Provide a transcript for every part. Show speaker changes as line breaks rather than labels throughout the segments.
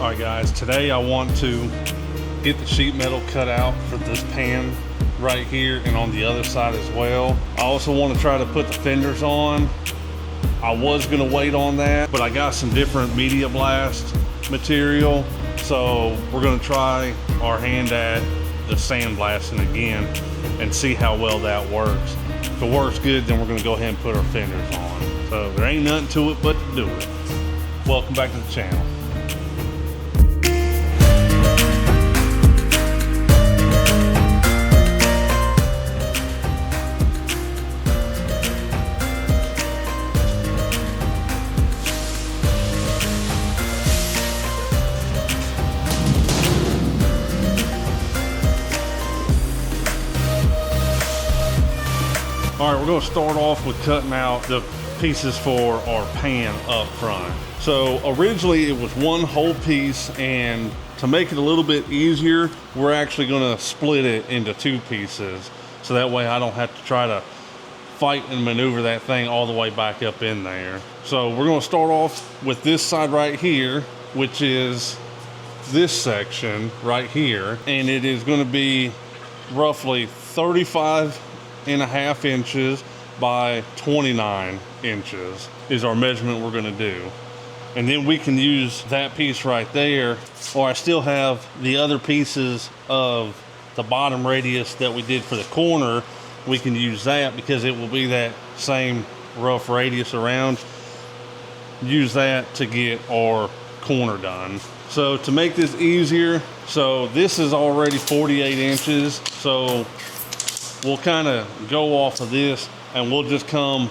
All right guys, today I want to get the sheet metal cut out for this pan right here and on the other side as well. I also want to try to put the fenders on. I was gonna wait on that, but I got some different media blast material. So we're gonna try our hand at the sandblasting again and see how well that works. If it works good, then we're gonna go ahead and put our fenders on. So there ain't nothing to it but to do it. Welcome back to the channel. All right, we're gonna start off with cutting out the pieces for our pan up front. So originally it was one whole piece, and to make it a little bit easier, we're actually gonna split it into two pieces. So that way I don't have to try to fight and maneuver that thing all the way back up in there. So we're gonna start off with this side right here, which is this section right here. And it is gonna be roughly 35.5 inches by 29 inches is our measurement we're gonna do. And then we can use that piece right there, or I still have the other pieces of the bottom radius that we did for the corner. We can use that because it will be that same rough radius around. Use that to get our corner done. So to make this easier, so this is already 48 inches. So we'll kind of go off of this and we'll just come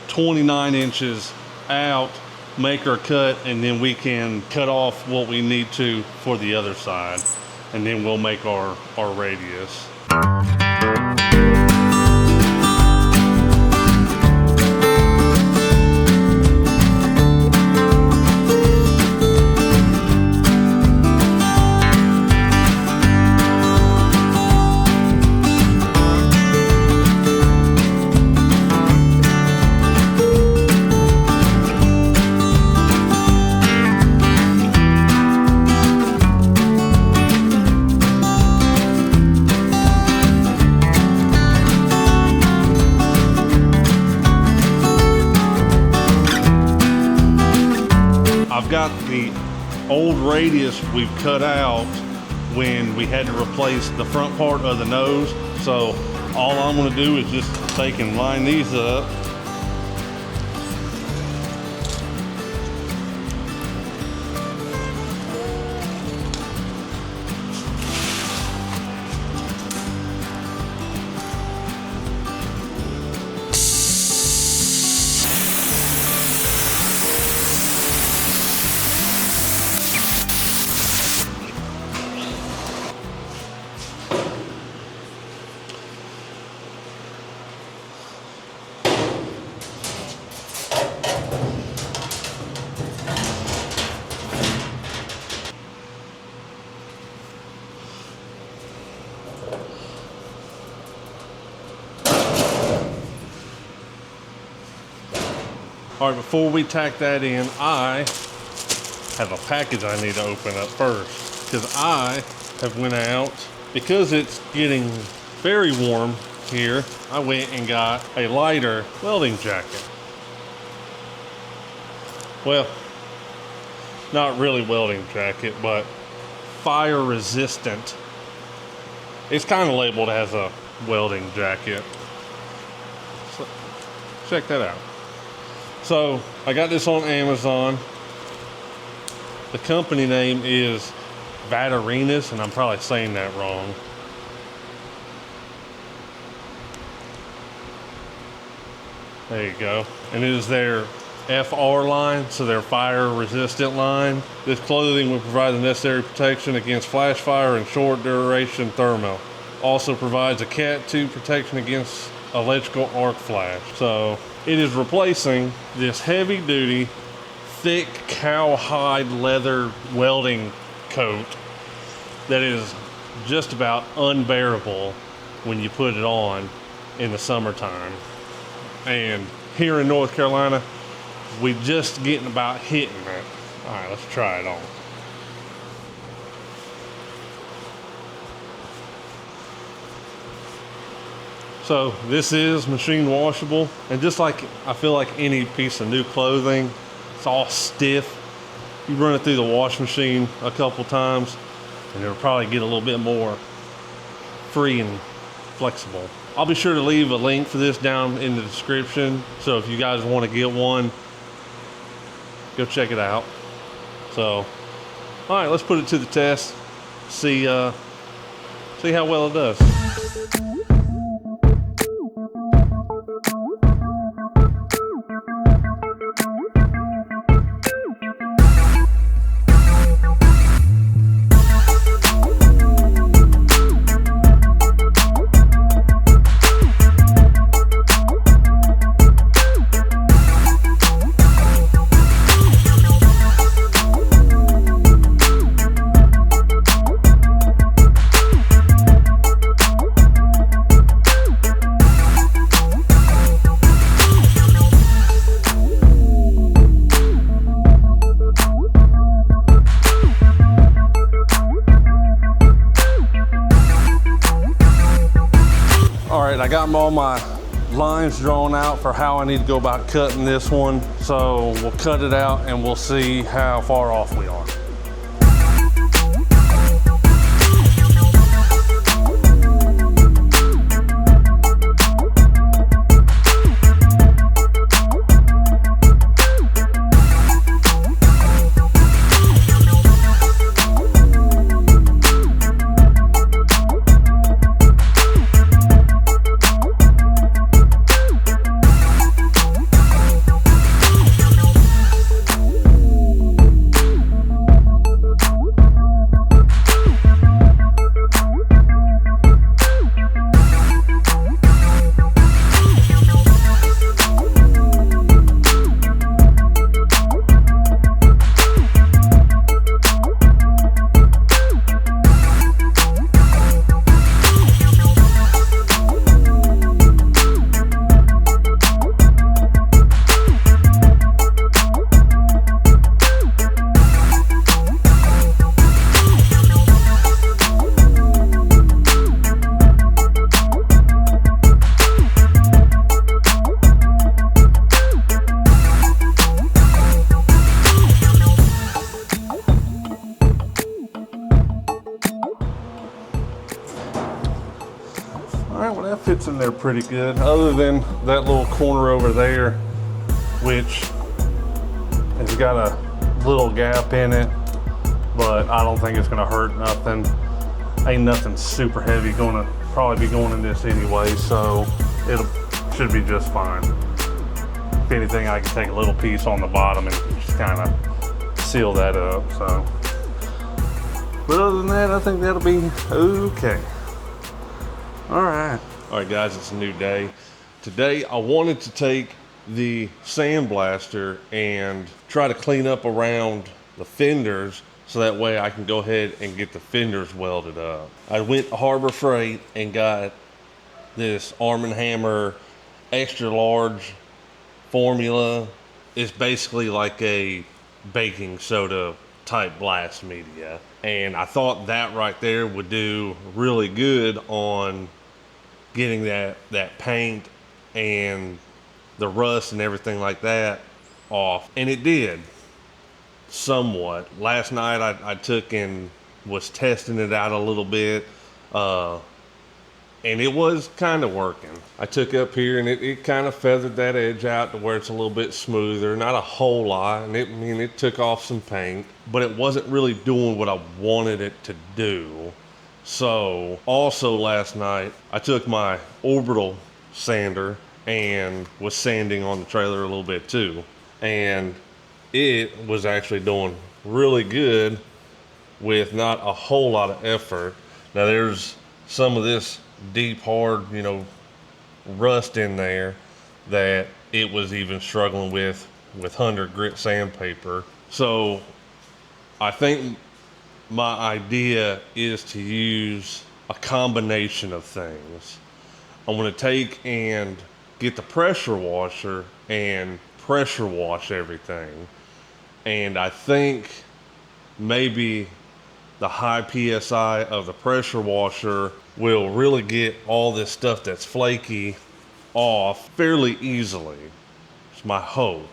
29 inches out, make our cut, and then we can cut off what we need to for the other side. And then we'll make our radius. I've got the old radius we've cut out when we had to replace the front part of the nose. So all I'm gonna do is just take and line these up. All right, before we tack that in, I have a package I need to open up first, because I have went out, because it's getting very warm here, I went and got a lighter welding jacket. Well, not really welding jacket, but fire resistant. It's kind of labeled as a welding jacket. So, check that out. So I got this on Amazon. The company name is Vatarinas, and I'm probably saying that wrong. There you go. And it is their FR line, so their fire resistant line. This clothing will provide the necessary protection against flash fire and short duration thermal. Also provides a Cat 2 protection against electrical arc flash. So it is replacing this heavy duty, thick cowhide leather welding coat that is just about unbearable when you put it on in the summertime. And here in North Carolina, we just getting about hitting it. All right, let's try it on. So this is machine washable, and just like I feel like any piece of new clothing, it's all stiff. You run it through the wash machine a couple times and it'll probably get a little bit more free and flexible. I'll be sure to leave a link for this down in the description, so if you guys want to get one, go check it out. So, all right, let's put it to the test. See how well it does. I got all my lines drawn out for how I need to go about cutting this one. So we'll cut it out and we'll see how far off we are. All right, well that fits in there pretty good, other than that little corner over there, which has got a little gap in it, but I don't think it's gonna hurt nothing. Ain't nothing super heavy gonna probably be going in this anyway, so it should be just fine. If anything, I can take a little piece on the bottom and just kind of seal that up, so. But other than that, I think that'll be okay. All right, guys, it's a new day. Today, I wanted to take the sandblaster and try to clean up around the fenders so that way I can go ahead and get the fenders welded up. I went to Harbor Freight and got this Arm & Hammer extra large formula. It's basically like a baking soda type blast media. And I thought that right there would do really good on getting that paint and the rust and everything like that off. And it did, somewhat. Last night I took and was testing it out a little bit, and it was kind of working. I took up here and it kind of feathered that edge out to where it's a little bit smoother, not a whole lot, and it took off some paint, but it wasn't really doing what I wanted it to do. So also last night I took my orbital sander and was sanding on the trailer a little bit too, and it was actually doing really good with not a whole lot of effort. Now there's some of this deep hard rust in there that it was even struggling with 100 grit sandpaper. So I think my idea is to use a combination of things. I'm going to take and get the pressure washer and pressure wash everything. And I think maybe the high PSI of the pressure washer will really get all this stuff that's flaky off fairly easily. It's my hope.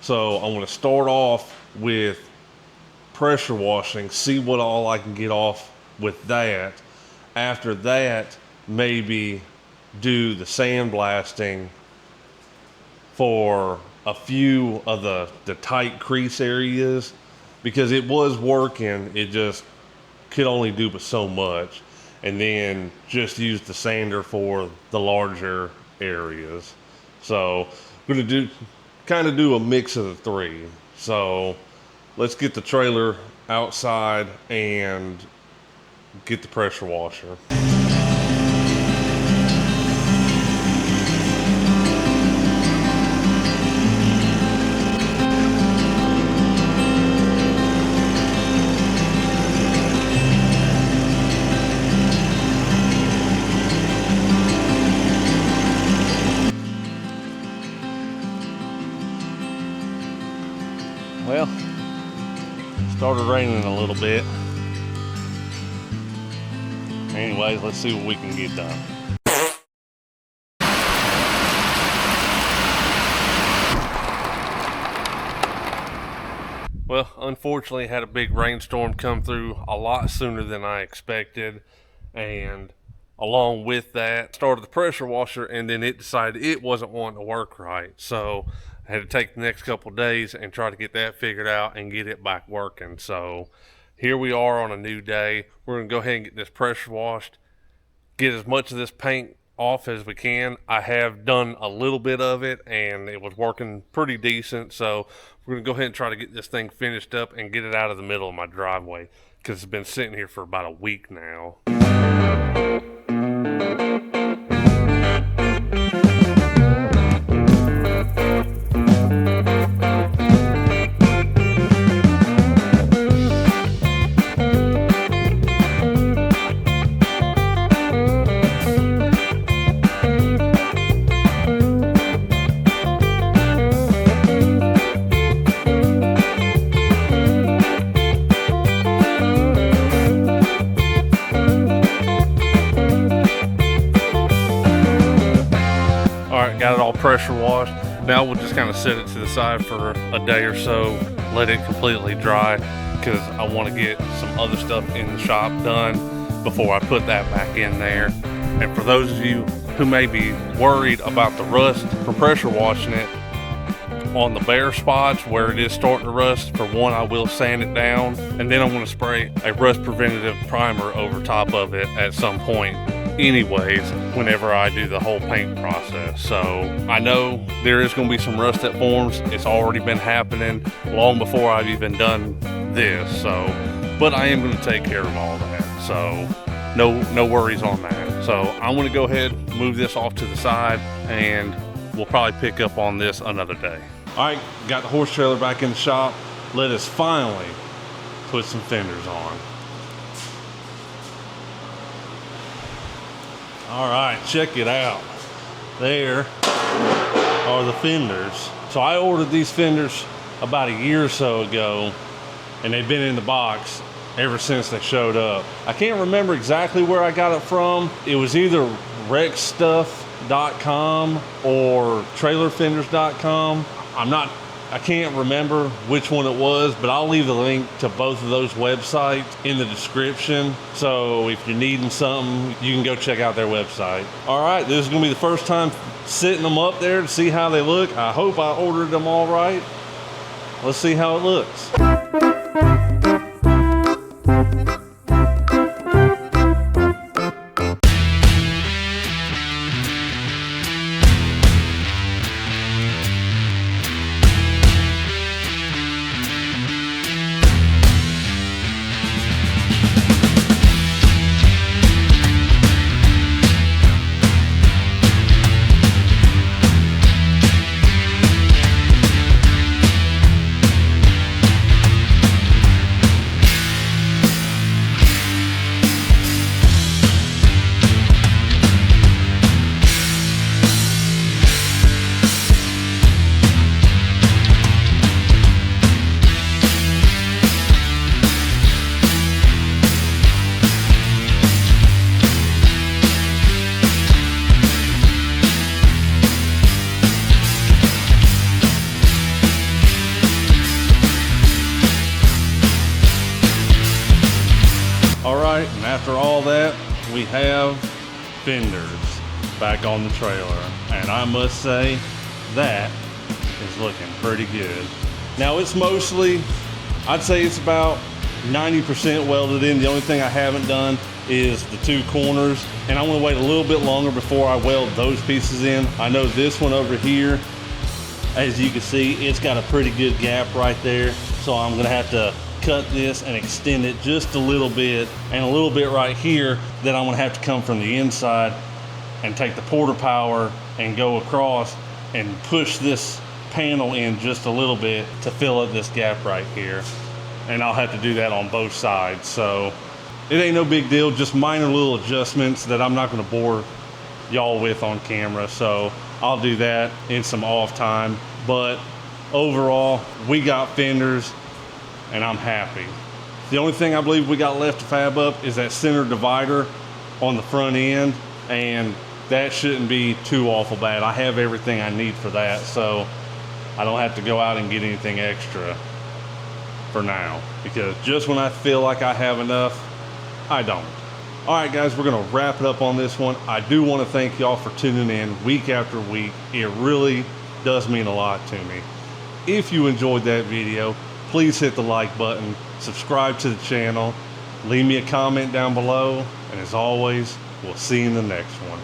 So I'm going to start off with pressure washing, see what all I can get off with that. After that, maybe do the sandblasting for a few of the tight crease areas, because it was working, it just could only do but so much, and then just use the sander for the larger areas. So I'm gonna do a mix of the three. So let's get the trailer outside and get the pressure washer. Well, started raining a little bit. Anyways, let's see what we can get done. Well, unfortunately, had a big rainstorm come through a lot sooner than I expected, and along with that, started the pressure washer, and then it decided it wasn't wanting to work right. So I had to take the next couple days and try to get that figured out and get it back working. So here we are on a new day. We're gonna go ahead and get this pressure washed, get as much of this paint off as we can. I have done a little bit of it and it was working pretty decent. So we're gonna go ahead and try to get this thing finished up and get it out of the middle of my driveway, because it's been sitting here for about a week now. Got it all pressure washed. Now we'll just kind of set it to the side for a day or so, let it completely dry, because I want to get some other stuff in the shop done before I put that back in there. And for those of you who may be worried about the rust from pressure washing it, on the bare spots where it is starting to rust, for one, I will sand it down, and then I'm going to spray a rust preventative primer over top of it at some point anyways, whenever I do the whole paint process. So I know there is going to be some rust that forms. It's already been happening long before I've even done this. So, but I am going to take care of all that. So no worries on that. So I'm going to go ahead, move this off to the side, and we'll probably pick up on this another day. All right, got the horse trailer back in the shop. Let us finally put some fenders on. All right, check it out. There are the fenders. So I ordered these fenders about a year or so ago, and they've been in the box ever since they showed up. I can't remember exactly where I got it from. It was either rexstuff.com or trailerfenders.com. I can't remember which one it was, but I'll leave the link to both of those websites in the description. So if you're needing something, you can go check out their website. All right, this is gonna be the first time sitting them up there to see how they look. I hope I ordered them all right. Let's see how it looks. All right, and after all that, we have fenders back on the trailer. And I must say, that is looking pretty good. Now it's mostly, I'd say it's about 90% welded in. The only thing I haven't done is the two corners, and I'm gonna wait a little bit longer before I weld those pieces in. I know this one over here, as you can see, it's got a pretty good gap right there. So I'm gonna have to cut this and extend it just a little bit, and a little bit right here that I'm gonna have to come from the inside and take the porter power and go across and push this panel in just a little bit to fill up this gap right here. And I'll have to do that on both sides. So it ain't no big deal, just minor little adjustments that I'm not gonna bore y'all with on camera. So I'll do that in some off time. But overall, we got fenders and I'm happy. The only thing I believe we got left to fab up is that center divider on the front end, and that shouldn't be too awful bad. I have everything I need for that, so I don't have to go out and get anything extra for now, because just when I feel like I have enough, I don't. All right, guys, we're gonna wrap it up on this one. I do wanna thank y'all for tuning in week after week. It really does mean a lot to me. If you enjoyed that video, please hit the like button, subscribe to the channel, leave me a comment down below, and as always, we'll see you in the next one.